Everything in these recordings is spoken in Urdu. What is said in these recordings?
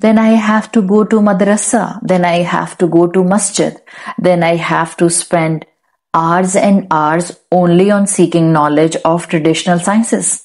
then I have to go to madrasa, then I have to go to masjid, then I have to spend hours and hours only on seeking knowledge of traditional sciences.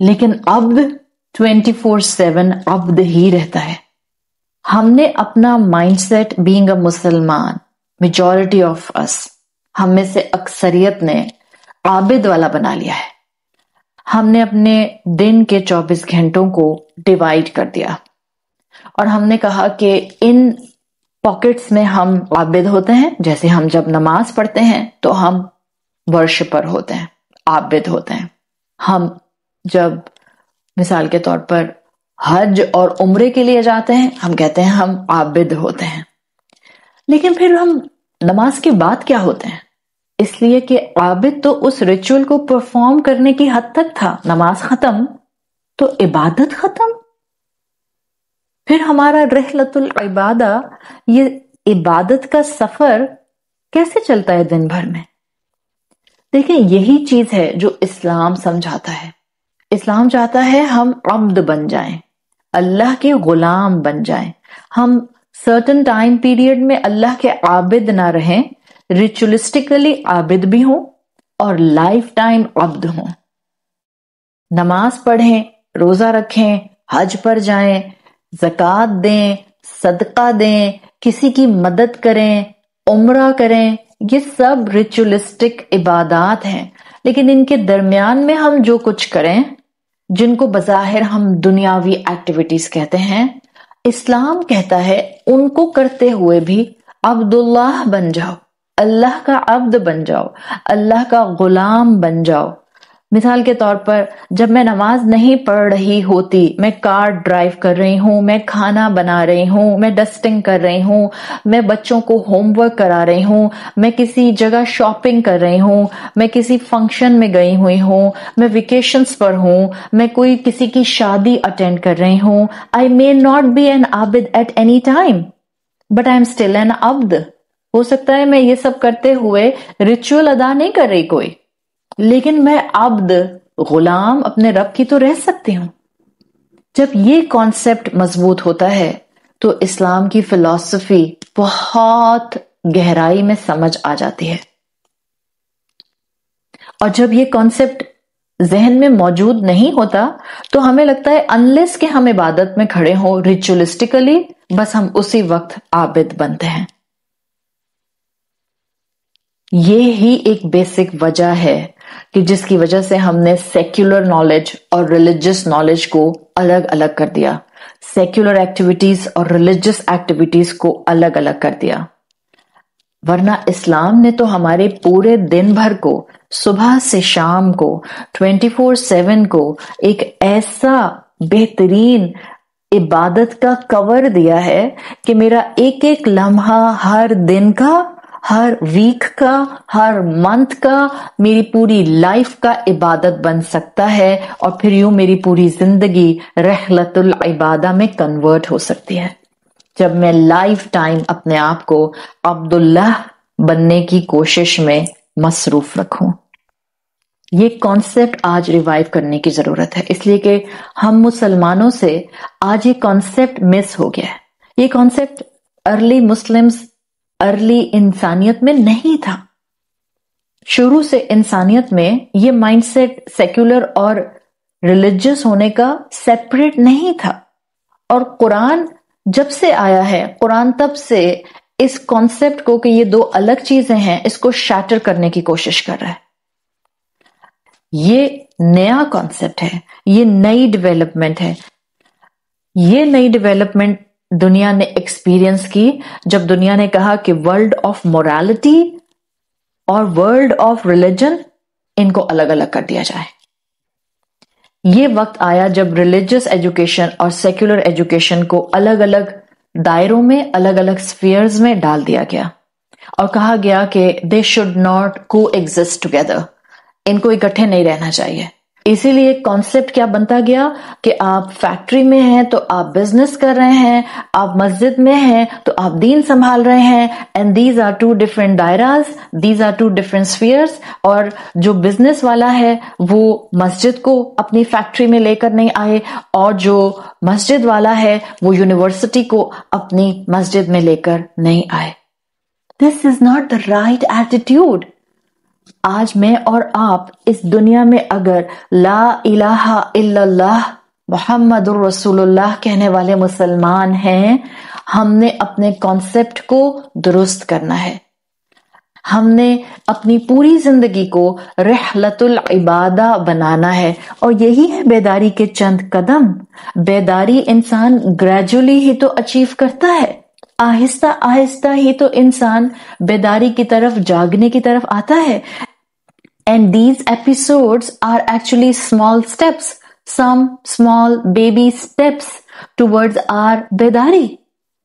لیکن عبد 24/7 عبد ہی رہتا ہے. ہم نے اپنا مائنڈ سیٹ بینگ اے مسلمان، میجورٹی آف اس، ہم میں سے اکثریت نے عابد والا بنا لیا ہے. ہم نے اپنے دن کے 24 گھنٹوں کو ڈیوائیڈ کر دیا اور ہم نے کہا کہ ان پاکٹس میں ہم عابد ہوتے ہیں. جیسے ہم جب نماز پڑھتے ہیں تو ہم ورشپر ہوتے ہیں، عابد ہوتے ہیں. ہم جب مثال کے طور پر حج اور عمرے کے لیے جاتے ہیں، ہم کہتے ہیں ہم عابد ہوتے ہیں. لیکن پھر ہم نماز کے بعد کیا ہوتے ہیں؟ اس لیے کہ عابد تو اس ریچول کو پرفارم کرنے کی حد تک تھا. نماز ختم تو عبادت ختم. پھر ہمارا رحلت العبادہ، یہ عبادت کا سفر کیسے چلتا ہے دن بھر میں؟ دیکھیں، یہی چیز ہے جو اسلام سمجھاتا ہے. اسلام چاہتا ہے ہم عبد بن جائیں، اللہ کے غلام بن جائیں. ہم سرٹن ٹائم پیریڈ میں اللہ کے عابد نہ رہیں، ریچولسٹکلی عابد بھی ہوں اور لائف ٹائم عبد ہوں. نماز پڑھیں، روزہ رکھیں، حج پر جائیں، زکوٰۃ دیں، صدقہ دیں، کسی کی مدد کریں، عمرہ کریں، یہ سب ریچولسٹک عبادات ہیں. لیکن ان کے درمیان میں ہم جو کچھ کریں، جن کو بظاہر ہم دنیاوی ایکٹیویٹیز کہتے ہیں، اسلام کہتا ہے ان کو کرتے ہوئے بھی عبداللہ بن جاؤ، اللہ کا عبد بن جاؤ، اللہ کا غلام بن جاؤ. مثال کے طور پر جب میں نماز نہیں پڑھ رہی ہوتی، میں کار ڈرائیو کر رہی ہوں، میں کھانا بنا رہی ہوں، میں ڈسٹنگ کر رہی ہوں، میں بچوں کو ہوم ورک کرا رہی ہوں، میں کسی جگہ شاپنگ کر رہی ہوں، میں کسی فنکشن میں گئی ہوئی ہوں، میں ویکیشنز پر ہوں، میں کوئی کسی کی شادی اٹینڈ کر رہی ہوں. I may not be an abid at any time, but I am still an abd. ہو سکتا ہے میں یہ سب کرتے ہوئے ریچول ادا نہیں کر رہی کوئی، لیکن میں عبد، غلام اپنے رب کی تو رہ سکتی ہوں. جب یہ کانسیپٹ مضبوط ہوتا ہے تو اسلام کی فلسفی بہت گہرائی میں سمجھ آ جاتی ہے. اور جب یہ کانسیپٹ ذہن میں موجود نہیں ہوتا تو ہمیں لگتا ہے انلیس کہ ہم عبادت میں کھڑے ہوں ریچولسٹکلی، بس ہم اسی وقت عابد بنتے ہیں. یہ ہی ایک بیسک وجہ ہے کہ جس کی وجہ سے ہم نے سیکولر نالج اور ریلیجس نالج کو الگ الگ کر دیا، سیکولر ایکٹیویٹیز اور ریلیجس ایکٹیویٹیز کو الگ الگ کر دیا. ورنہ اسلام نے تو ہمارے پورے دن بھر کو، صبح سے شام کو، 24/7 کو ایک ایسا بہترین عبادت کا کور دیا ہے کہ میرا ایک ایک لمحہ ہر دن کا، ہر ویک کا، ہر منتھ کا، میری پوری لائف کا عبادت بن سکتا ہے، اور پھر یوں میری پوری زندگی رحلت العبادہ میں کنورٹ ہو سکتی ہے جب میں لائف ٹائم اپنے آپ کو عبداللہ بننے کی کوشش میں مصروف رکھوں. یہ کانسیپٹ آج ریوائیو کرنے کی ضرورت ہے، اس لیے کہ ہم مسلمانوں سے آج یہ کانسیپٹ مس ہو گیا ہے. یہ کانسیپٹ ارلی مسلمز، ارلی انسانیت میں نہیں تھا. شروع سے انسانیت میں یہ مائنڈ سیٹ سیکولر اور ریلیجس ہونے کا سیپریٹ نہیں تھا. اور قرآن جب سے آیا ہے، قرآن تب سے اس کانسیپٹ کو کہ یہ دو الگ چیزیں ہیں، اس کو شیٹر کرنے کی کوشش کر رہا ہے. یہ نیا کانسیپٹ ہے، یہ نئی ڈیولپمنٹ ہے. یہ نئی ڈیولپمنٹ دنیا نے ایکسپیرینس کی جب دنیا نے کہا کہ ورلڈ آف مورالٹی اور ورلڈ آف ریلیجن، ان کو الگ الگ کر دیا جائے. یہ وقت آیا جب ریلیجس ایجوکیشن اور سیکولر ایجوکیشن کو الگ الگ دائروں میں، الگ الگ سفیئرز میں ڈال دیا گیا اور کہا گیا کہ دے شوڈ ناٹ کو ایگزسٹ ٹوگیدر، ان کو اکٹھے نہیں رہنا چاہیے. اسی لیے کانسیپٹ کیا بنتا گیا کہ آپ فیکٹری میں ہیں تو آپ بزنس کر رہے ہیں، آپ مسجد میں ہیں تو آپ دین سنبھال رہے ہیں، and these are two different دائراز، these are two different spheres. اور جو بزنس والا ہے وہ مسجد کو اپنی فیکٹری میں لے کر نہیں آئے، اور جو مسجد والا ہے وہ یونیورسٹی کو اپنی مسجد میں لے کر نہیں آئے. This is not the right attitude. آج میں اور آپ اس دنیا میں اگر لا الہ الا اللہ محمد الرسول اللہ کہنے والے مسلمان ہیں، ہم نے اپنے کانسیپٹ کو درست کرنا ہے. ہم نے اپنی پوری زندگی کو رحلت العبادہ بنانا ہے، اور یہی ہے بیداری کے چند قدم. بیداری انسان گریجولی ہی تو اچیو کرتا ہے، آہستہ آہستہ ہی تو انسان بیداری کی طرف، جاگنے کی طرف آتا ہے. And these episodes are actually small steps, some small baby steps towards our bedari,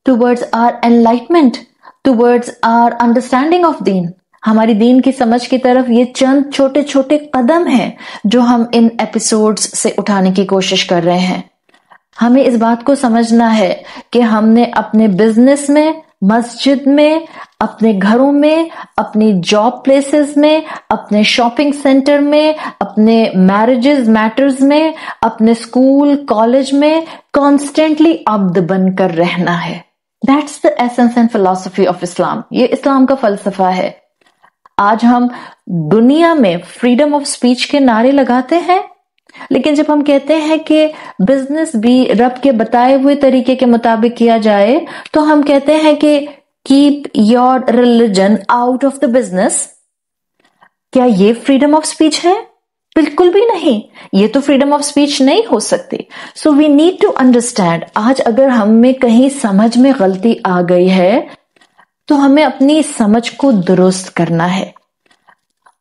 towards our enlightenment, towards our understanding of deen. ہماری دین کی سمجھ کی طرف یہ چند چھوٹے چھوٹے قدم ہیں جو ہم ان ایپیسوڈز سے اٹھانے کی کوشش کر رہے ہیں. ہمیں اس بات کو سمجھنا ہے کہ ہم نے اپنے بزنس میں، مسجد میں، اپنے گھروں میں، اپنی جاب پلیسز میں، اپنے شاپنگ سینٹر میں، اپنے میرجز میٹرز میں، اپنے اسکول کالج میں کانسٹینٹلی عبد بن کر رہنا ہے. That's the essence and philosophy of Islam. یہ اسلام کا فلسفہ ہے. آج ہم دنیا میں فریڈم آف اسپیچ کے نعرے لگاتے ہیں، لیکن جب ہم کہتے ہیں کہ بزنس بھی رب کے بتائے ہوئے طریقے کے مطابق کیا جائے، تو ہم کہتے ہیں کہ keep your religion out of the business. کیا یہ فریڈم آف اسپیچ ہے؟ بالکل بھی نہیں. یہ تو فریڈم آف اسپیچ نہیں ہو سکتی. سو وی نیڈ ٹو انڈرسٹینڈ. آج اگر ہم میں کہیں سمجھ میں غلطی آ گئی ہے تو ہمیں اپنی سمجھ کو درست کرنا ہے.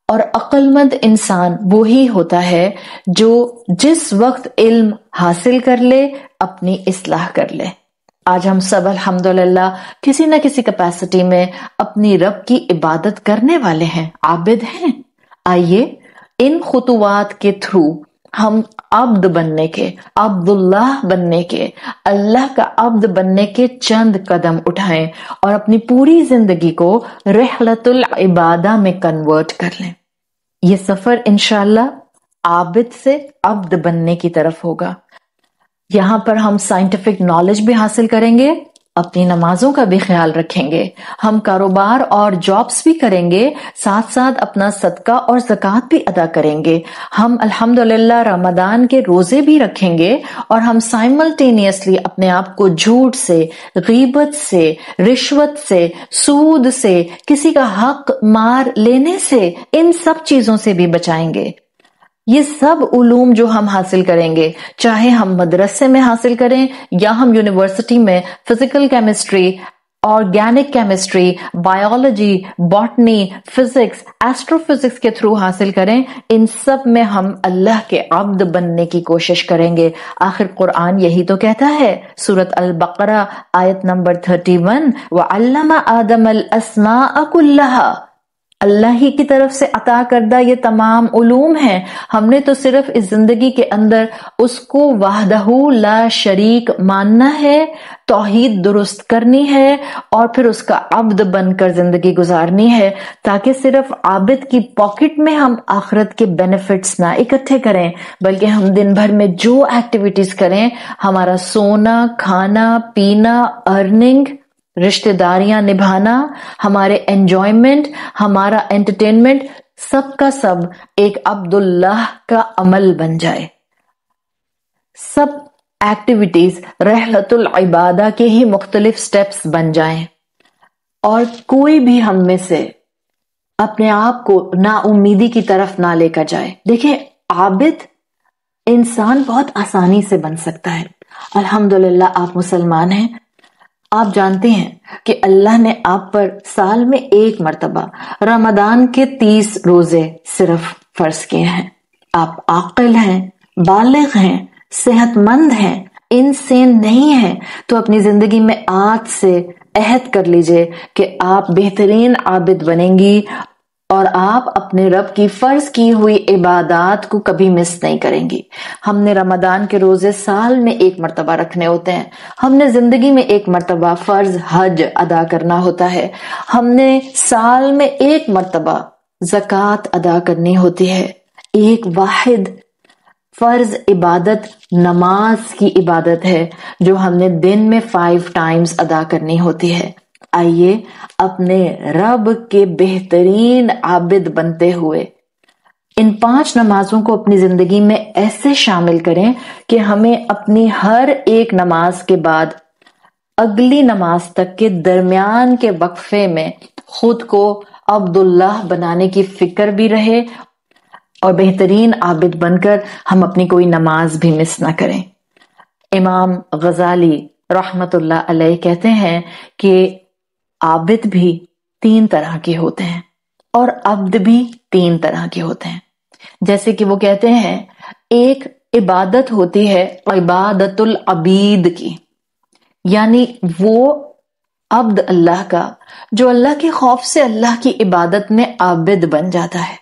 اور عقل مند انسان وہی ہوتا ہے جو جس وقت علم حاصل کر لے اپنی اصلاح کر لے. آج ہم سب الحمدللہ کسی نہ کسی کیپیسٹی میں اپنی رب کی عبادت کرنے والے ہیں، عابد ہیں. آئیے ان خطوات کے تھرو ہم عبد بننے کے، عبداللہ بننے کے، اللہ کا عبد بننے کے چند قدم اٹھائیں اور اپنی پوری زندگی کو رحلت العبادہ میں کنورٹ کر لیں. یہ سفر انشاءاللہ عابد سے عبد بننے کی طرف ہوگا. یہاں پر ہم سائنٹیفک نالج بھی حاصل کریں گے، اپنی نمازوں کا بھی خیال رکھیں گے، ہم کاروبار اور جابس بھی کریں گے، ساتھ ساتھ اپنا صدقہ اور زکوٰۃ بھی ادا کریں گے. ہم الحمدللہ رمضان کے روزے بھی رکھیں گے، اور ہم سائملٹینیسلی اپنے آپ کو جھوٹ سے، غیبت سے، رشوت سے، سود سے، کسی کا حق مار لینے سے، ان سب چیزوں سے بھی بچائیں گے. یہ سب علوم جو ہم حاصل کریں گے، چاہے ہم مدرسے میں حاصل کریں یا ہم یونیورسٹی میں physical chemistry, organic chemistry, biology, botany, physics, astro physics کے تھرو حاصل کریں، ان سب میں ہم اللہ کے عبد بننے کی کوشش کریں گے. آخر قرآن یہی تو کہتا ہے، سورۃ البقرہ آیت نمبر 31، وَعَلَّمَ آدَمَ الْأَسْمَاءَ كُلَّهَا. اللہ ہی کی طرف سے عطا کردہ یہ تمام علوم ہیں. ہم نے تو صرف اس زندگی کے اندر اس کو وحدہ لا شریک ماننا ہے، توحید درست کرنی ہے، اور پھر اس کا عبد بن کر زندگی گزارنی ہے، تاکہ صرف عابد کی پاکٹ میں ہم آخرت کے بینیفٹس نہ اکٹھے کریں، بلکہ ہم دن بھر میں جو ایکٹیویٹیز کریں، ہمارا سونا، کھانا، پینا، ارننگ، رشتہ داریاں نبھانا، ہمارے انجوائمنٹ، ہمارا انٹرٹینمنٹ، سب کا سب ایک عبداللہ کا عمل بن جائے. سب ایکٹیویٹیز رحلت العبادہ کے ہی مختلف سٹیپس بن جائیں، اور کوئی بھی ہم میں سے اپنے آپ کو نا امیدی کی طرف نہ لے کر جائے. دیکھیں، عابد انسان بہت آسانی سے بن سکتا ہے. الحمدللہ آپ مسلمان ہیں. آپ جانتے ہیں کہ اللہ نے آپ پر سال میں ایک مرتبہ رمضان کے 30 روزے صرف فرض کیے ہیں. آپ عاقل ہیں، بالغ ہیں، صحت مند ہیں، انسان نہیں ہیں، تو اپنی زندگی میں آج سے عہد کر لیجئے کہ آپ بہترین عابد بنیں گی، اور آپ اپنے رب کی فرض کی ہوئی عبادات کو کبھی مس نہیں کریں گی. ہم نے رمضان کے روزے سال میں ایک مرتبہ رکھنے ہوتے ہیں. ہم نے زندگی میں ایک مرتبہ فرض حج ادا کرنا ہوتا ہے. ہم نے سال میں ایک مرتبہ زکوٰۃ ادا کرنی ہوتی ہے. ایک واحد فرض عبادت نماز کی عبادت ہے جو ہم نے دن میں 5 ٹائمز ادا کرنی ہوتی ہے. آئیے اپنے رب کے بہترین عابد بنتے ہوئے ان 5 نمازوں کو اپنی زندگی میں ایسے شامل کریں کہ ہمیں اپنی ہر ایک نماز کے بعد اگلی نماز تک کے درمیان کے وقفے میں خود کو عبداللہ بنانے کی فکر بھی رہے اور بہترین عابد بن کر ہم اپنی کوئی نماز بھی مس نہ کریں۔ امام غزالی رحمت اللہ علیہ کہتے ہیں کہ عابد بھی 3 طرح کے ہوتے ہیں اور عبد بھی 3 طرح کے ہوتے ہیں۔ جیسے کہ وہ کہتے ہیں ایک عبادت ہوتی ہے عبادت العبید کی، یعنی وہ عبد اللہ کا جو اللہ کے خوف سے اللہ کی عبادت میں عابد بن جاتا ہے۔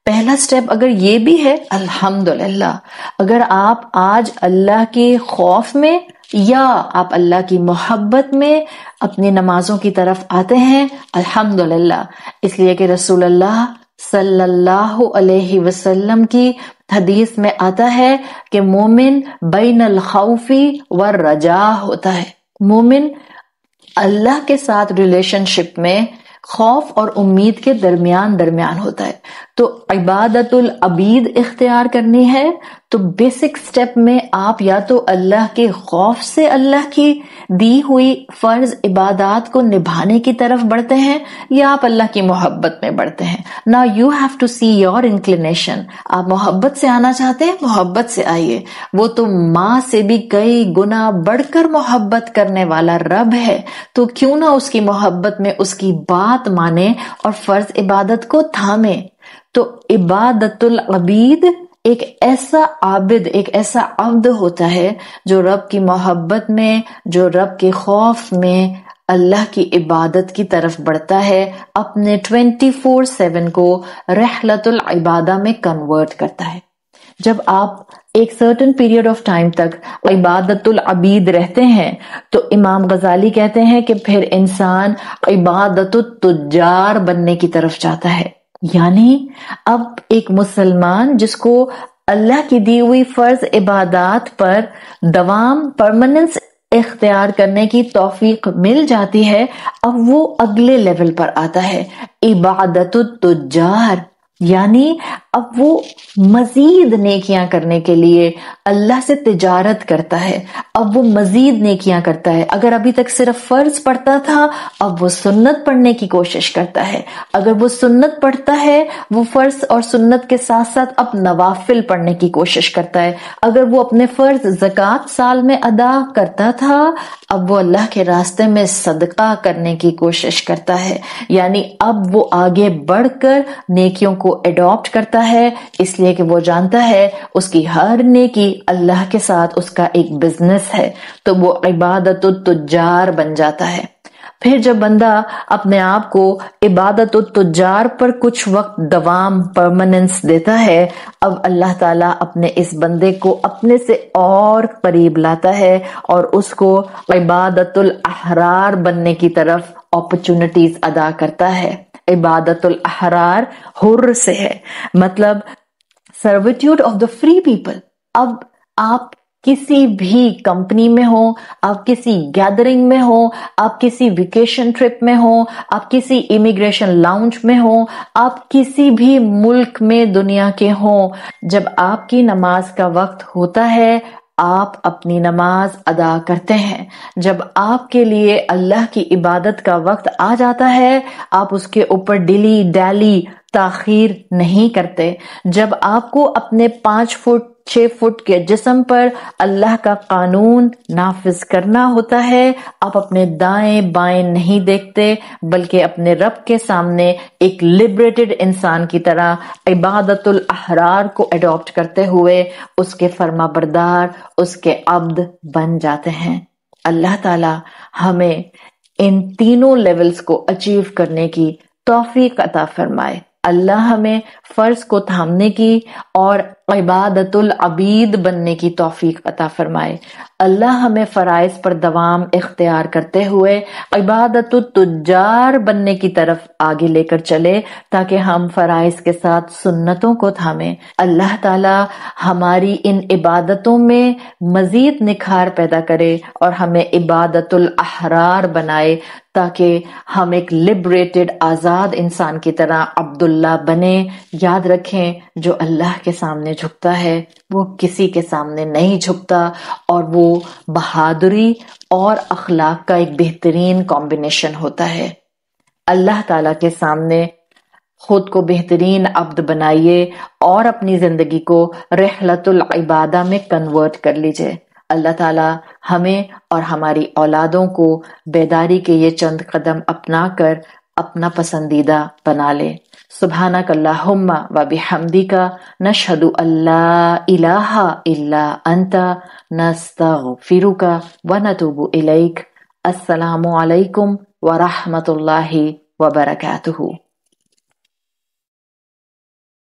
پہلا سٹیپ اگر یہ بھی ہے الحمدللہ، اگر آپ آج اللہ کے خوف میں یا آپ اللہ کی محبت میں اپنی نمازوں کی طرف آتے ہیں الحمدللہ، اس لیے کہ رسول اللہ صلی اللہ علیہ وسلم کی حدیث میں آتا ہے کہ مومن بین الخوف والرجاء ہوتا ہے۔ مومن اللہ کے ساتھ ریلیشن شپ میں خوف اور امید کے درمیان ہوتا ہے۔ تو عبادت العبید اختیار کرنی ہے تو بیسک سٹیپ میں آپ یا تو اللہ کے خوف سے اللہ کی دی ہوئی فرض عبادات کو نبھانے کی طرف بڑھتے ہیں یا آپ اللہ کی محبت میں بڑھتے ہیں۔ Now you have to see your inclination۔ آپ محبت سے آنا چاہتے ہیں، محبت سے آئیے، وہ تو ماں سے بھی کئی گنا بڑھ کر محبت کرنے والا رب ہے، تو کیوں نہ اس کی محبت میں اس کی بات مانے اور فرض عبادت کو تھامے۔ تو عبادت العبید ایک ایسا عابد، ایک ایسا عبد ہوتا ہے جو رب کی محبت میں، جو رب کے خوف میں اللہ کی عبادت کی طرف بڑھتا ہے، اپنے 24/7 کو رحلت العبادہ میں کنورٹ کرتا ہے۔ جب آپ ایک سرٹن پیریڈ آف ٹائم تک عبادت العبید رہتے ہیں تو امام غزالی کہتے ہیں کہ پھر انسان عبادت التجار بننے کی طرف جاتا ہے، یعنی اب ایک مسلمان جس کو اللہ کی دی ہوئی فرض عبادات پر دوام، پرماننس اختیار کرنے کی توفیق مل جاتی ہے، اب وہ اگلے لیول پر آتا ہے عبادت التجار، یعنی اب وہ مزید نیکیاں کرنے کے لیے اللہ سے تجارت کرتا ہے، اب وہ مزید نیکیاں کرتا ہے۔ اگر ابھی تک صرف فرض پڑھتا تھا اب وہ سنت پڑھنے کی کوشش کرتا ہے، اگر وہ سنت پڑھتا ہے وہ فرض اور سنت کے ساتھ ساتھ اب نوافل پڑھنے کی کوشش کرتا ہے، اگر وہ اپنے فرض زکوٰۃ سال میں ادا کرتا تھا اب وہ اللہ کے راستے میں صدقہ کرنے کی کوشش کرتا ہے، یعنی اب وہ آگے بڑھ کر نیکیوں کو اڈاپٹ کرتا ہے، اس لیے کہ وہ جانتا ہے اس کی ہر نیکی اللہ کے ساتھ اس کا ایک بزنس ہے، تو وہ عبادت التجار بن جاتا ہے۔ پھر جب بندہ اپنے آپ کو عبادت التجار پر کچھ وقت دوام، پرماننس دیتا ہے، اب اللہ تعالیٰ اپنے اس بندے کو اپنے سے اور قریب لاتا ہے اور اس کو عبادت الاحرار بننے کی طرف اپرچونٹیز ادا کرتا ہے۔ عبادت الاحرار حر سے ہے، مطلب سرویٹیوڈ آف دا فری پیپل۔ اب آپ کسی بھی کمپنی میں ہو، آپ کسی گیدرنگ میں ہو، آپ کسی ویکیشن ٹرپ میں ہو، آپ کسی امیگریشن لاؤنج میں ہو، آپ کسی بھی ملک میں دنیا کے ہوں، جب آپ کی نماز کا وقت ہوتا ہے آپ اپنی نماز ادا کرتے ہیں۔ جب آپ کے لیے اللہ کی عبادت کا وقت آ جاتا ہے آپ اس کے اوپر ڈیلی ڈیلی تاخیر نہیں کرتے۔ جب آپ کو اپنے 5 فٹ 6 فٹ کے جسم پر اللہ کا قانون نافذ کرنا ہوتا ہے آپ اپنے دائیں بائیں نہیں دیکھتے بلکہ اپنے رب کے سامنے ایک لبریٹڈ انسان کی طرح عبادت الاحرار کو اڈاپٹ کرتے ہوئے اس کے فرما بردار، اس کے عبد بن جاتے ہیں۔ اللہ تعالی ہمیں ان تینوں لیولز کو اچیو کرنے کی توفیق عطا فرمائے۔ اللہ ہمیں فرض کو تھامنے کی اور عبادت العبید بننے کی توفیق عطا فرمائے۔ اللہ ہمیں فرائض پر دوام اختیار کرتے ہوئے عبادت التجار بننے کی طرف آگے لے کر چلے تاکہ ہم فرائض کے ساتھ سنتوں کو تھامیں۔ اللہ تعالی ہماری ان عبادتوں میں مزید نکھار پیدا کرے اور ہمیں عبادت الاحرار بنائے تاکہ ہم ایک لبریٹڈ آزاد انسان کی طرح عبداللہ بنے۔ یاد رکھیں جو اللہ کے سامنے جھکتا ہے وہ کسی کے سامنے نہیں جھکتا، اور وہ بہادری اور اخلاق کا ایک بہترین کمبینیشن ہوتا ہے۔ اللہ تعالیٰ کے سامنے خود کو بہترین عبد بنائیے اور اپنی زندگی کو رحلت العبادہ میں کنورٹ کر لیجئے۔ اللہ تعالیٰ ہمیں اور ہماری اولادوں کو بیداری کے یہ چند قدم اپنا کر اپنا پسندیدہ بنا لے۔ سبحانک اللہم و بحمدک نشہد ان لا الہ الا انت نستغفرک و نتوب الیک۔ السلام علیکم ورحمۃ اللہ وبرکاتہ۔